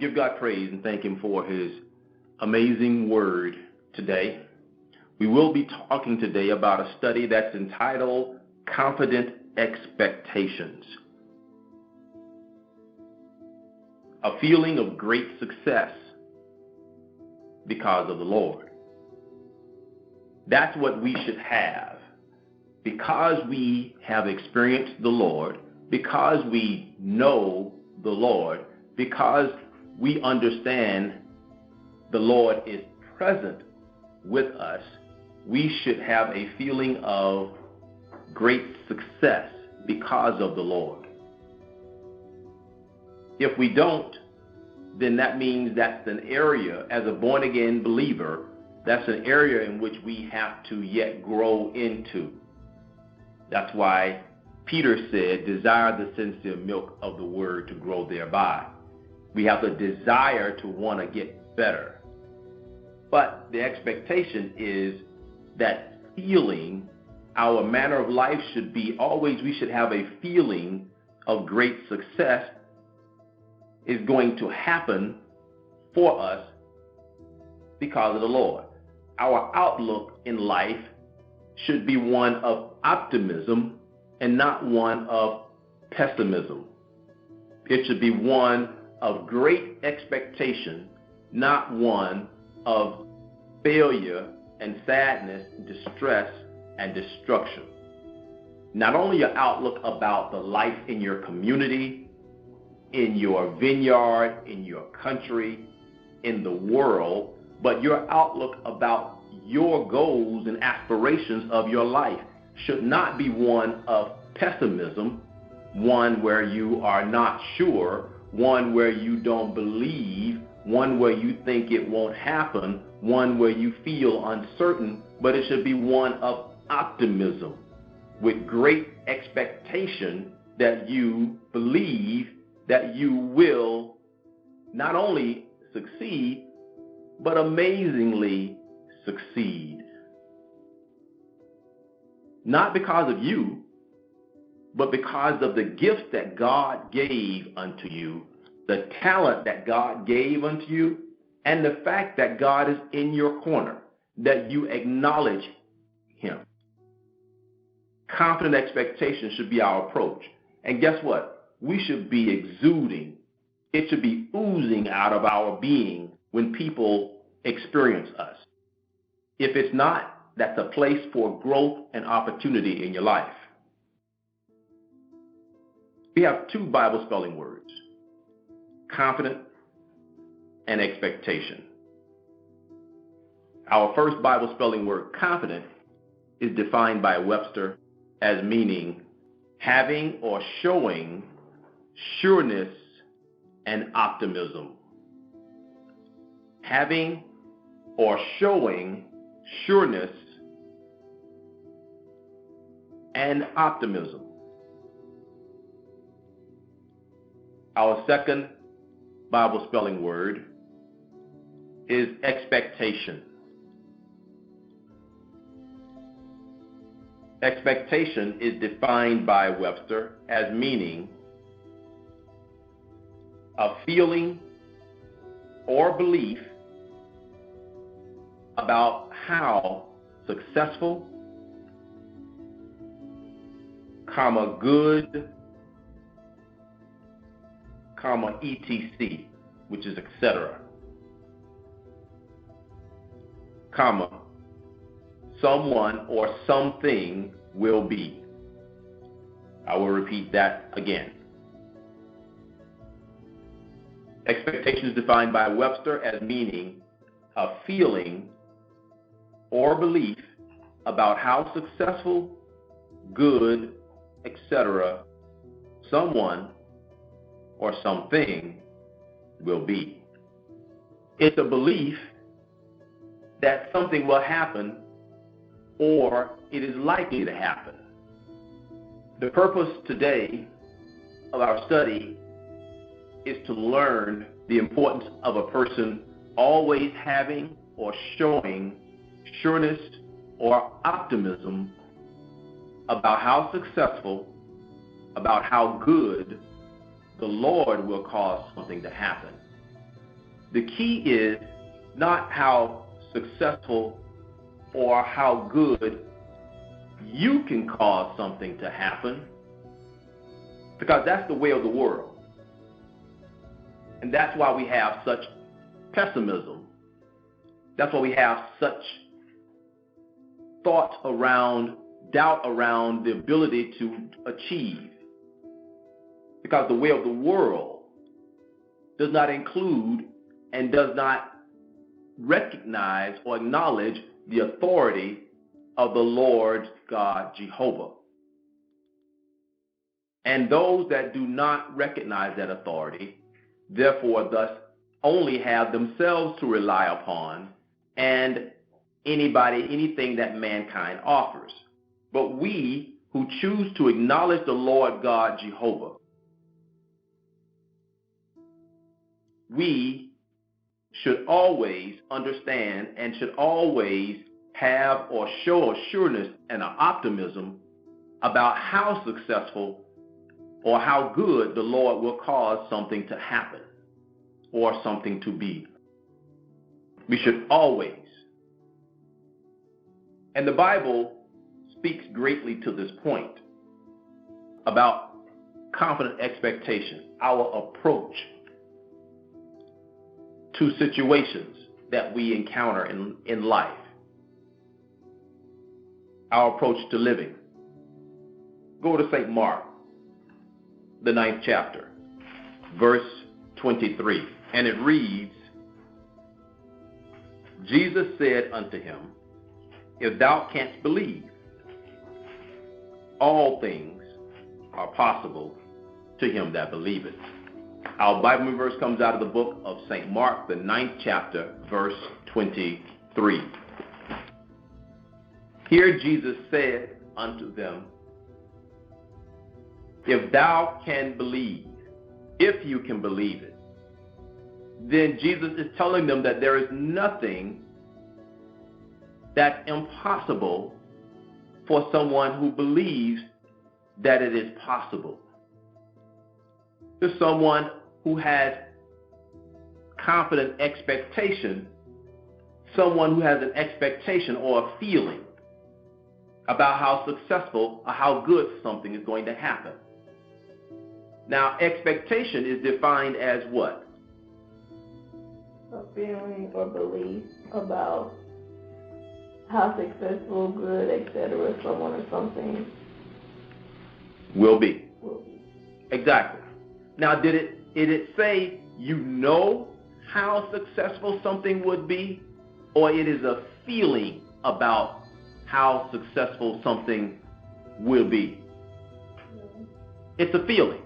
give God praise and thank Him for His amazing word today. We will be talking today about a study that's entitled Confident Expectations. A feeling of great success because of the Lord. That's what we should have. Because we have experienced the Lord, because we know the Lord, because we understand the Lord is present with us, we should have a feeling of great success because of the Lord. If we don't, then that means that's an area, as a born-again believer, that's an area in which we have to yet grow into. That's why Peter said, desire the sincere milk of the word to grow thereby. We have the desire to want to get better. But the expectation is that feeling, our manner of life should be always, we should have a feeling of great success is going to happen for us because of the Lord. Our outlook in life should be one of optimism and not one of pessimism. It should be one of great expectation, not one of failure and sadness, distress and destruction. Not only your outlook about the life in your community, in your vineyard, in your country, in the world, but your outlook about your goals and aspirations of your life should not be one of pessimism, one where you are not sure, one where you don't believe, one where you think it won't happen, one where you feel uncertain, but it should be one of optimism with great expectation that you believe that you will not only succeed, but amazingly succeed. Not because of you, but because of the gifts that God gave unto you, the talent that God gave unto you, and the fact that God is in your corner, that you acknowledge Him. Confident expectation should be our approach. And guess what? We should be exuding. It should be oozing out of our being when people experience us. If it's not, that's a place for growth and opportunity in your life. We have two Bible spelling words, confident and expectation. Our first Bible spelling word, confident, is defined by Webster as meaning having or showing sureness and optimism. Having or showing sureness and optimism. Our second Bible spelling word is expectation. Expectation is defined by Webster as meaning a feeling or belief about how successful, good, etc., which is etc., someone or something will be. I will repeat that again. Expectation is defined by Webster as meaning a feeling or belief about how successful, good, etc., someone or something will be. It's a belief that something will happen or it is likely to happen. The purpose today of our study is to learn the importance of a person always having or showing sureness or optimism about how successful, about how good the Lord will cause something to happen. The key is not how successful or how good you can cause something to happen, because that's the way of the world. And that's why we have such pessimism. That's why we have such thoughts around, doubt around the ability to achieve. Because the way of the world does not include and does not recognize or acknowledge the authority of the Lord God Jehovah. And those that do not recognize that authority, therefore thus only have themselves to rely upon and anything that mankind offers. But we who choose to acknowledge the Lord God Jehovah, we should always understand and should always have or show a sureness and an optimism about how successful or how good the Lord will cause something to happen or something to be. We should always. And the Bible speaks greatly to this point about confident expectation, our approach to situations that we encounter in life, our approach to living. Go to St. Mark, the 9th chapter, verse 23, and it reads, Jesus said unto him, if thou canst believe, all things are possible to him that believeth. Our Bible verse comes out of the book of St. Mark, the 9th chapter, verse 23. Here Jesus said unto them, if thou can believe, if you can believe it, then Jesus is telling them that there is nothing that's impossible for someone who believes that it is possible. To someone who has confident expectation, someone who has an expectation or a feeling about how successful or how good something is going to happen. Now, expectation is defined as what? A feeling or belief about how successful, good, etc. someone or something will be. Will be. Exactly. Now, did it say you know how successful something would be, or it is a feeling about how successful something will be? It's a feeling.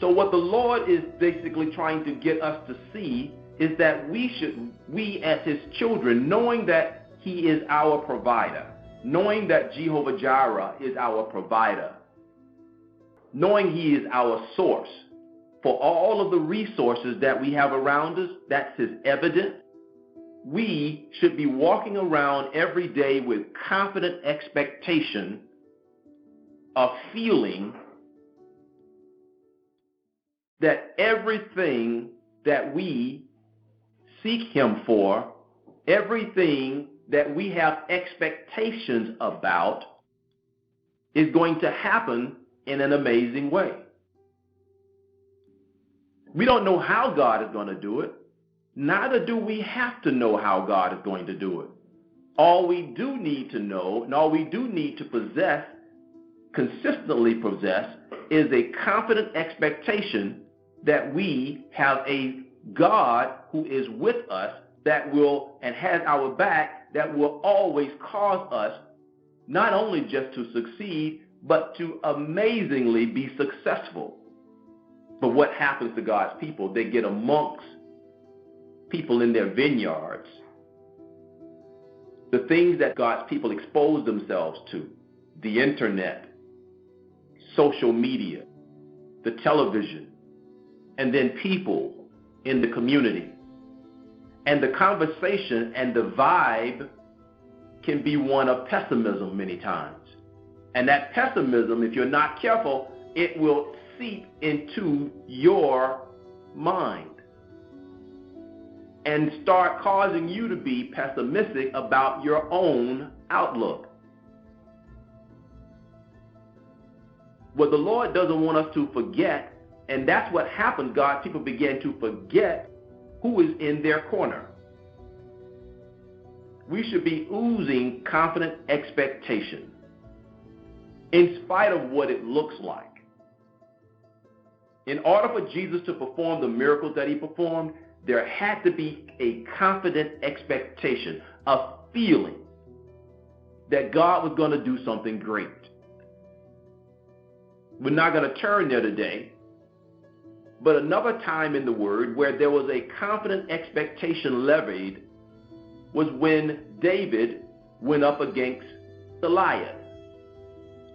So what the Lord is basically trying to get us to see is that we as his children, knowing that he is our provider, knowing that Jehovah Jireh is our provider, knowing he is our source for all of the resources that we have around us, that's his evidence, we should be walking around every day with confident expectation of feeling that everything that we seek him for, everything that we have expectations about, is going to happen in an amazing way. We don't know how God is going to do it. Neither do we have to know how God is going to do it. All we do need to know, and all we do need to possess, consistently possess, is a confident expectation that we have a God who is with us, that will and has our back, that will always cause us not only just to succeed, but to amazingly be successful. But what happens to God's people? They get amongst people in their vineyards. The things that God's people expose themselves to, the internet, social media, the television, and then people in the community. And the conversation and the vibe can be one of pessimism many times. And that pessimism, if you're not careful, it will seep into your mind. and start causing you to be pessimistic about your own outlook. What the Lord doesn't want us to forget, and that's what happens, God, people begin to forget who is in their corner. We should be oozing confident expectation in spite of what it looks like. In order for Jesus to perform the miracles that he performed, there had to be a confident expectation, a feeling that God was going to do something great. We're not going to turn there today, but another time in the Word where there was a confident expectation levied was when David went up against Goliath.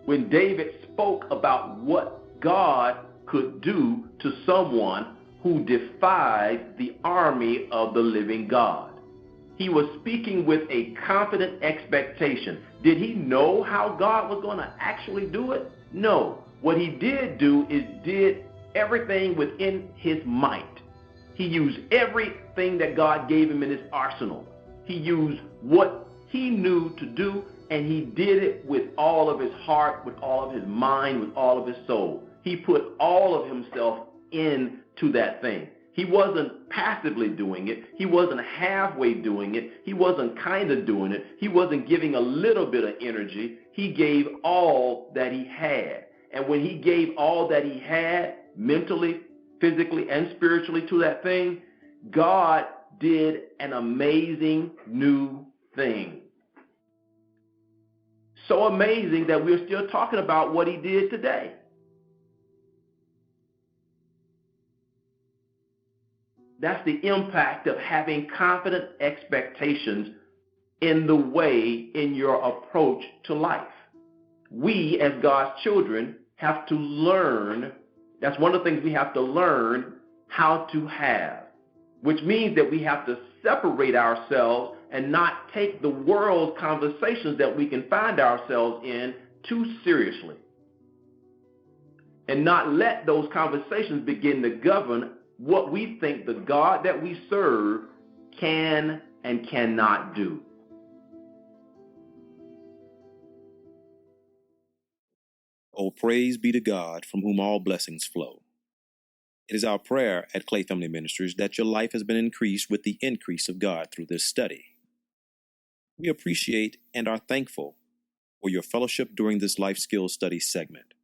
When David spoke about what God could do to someone who defied the army of the living God. He was speaking with a confident expectation. Did he know how God was going to actually do it? No. What he did do is did everything within his might. He used everything that God gave him in his arsenal. He used what he knew to do, and he did it with all of his heart, with all of his mind, with all of his soul. He put all of himself into that thing. He wasn't passively doing it. He wasn't halfway doing it. He wasn't kind of doing it. He wasn't giving a little bit of energy. He gave all that he had. And when he gave all that he had, mentally, physically, and spiritually to that thing, God did an amazing new thing. So amazing that we're still talking about what he did today. That's the impact of having confident expectations in the way, in your approach to life. We, as God's children, have to learn. That's one of the things we have to learn how to have, which means that we have to separate ourselves and not take the world's conversations that we can find ourselves in too seriously, and not let those conversations begin to govern what we think the God that we serve can and cannot do. Oh, praise be to God, from whom all blessings flow. It is our prayer at Clay Family Ministries that your life has been increased with the increase of God through this study. We appreciate and are thankful for your fellowship during this life skills study segment.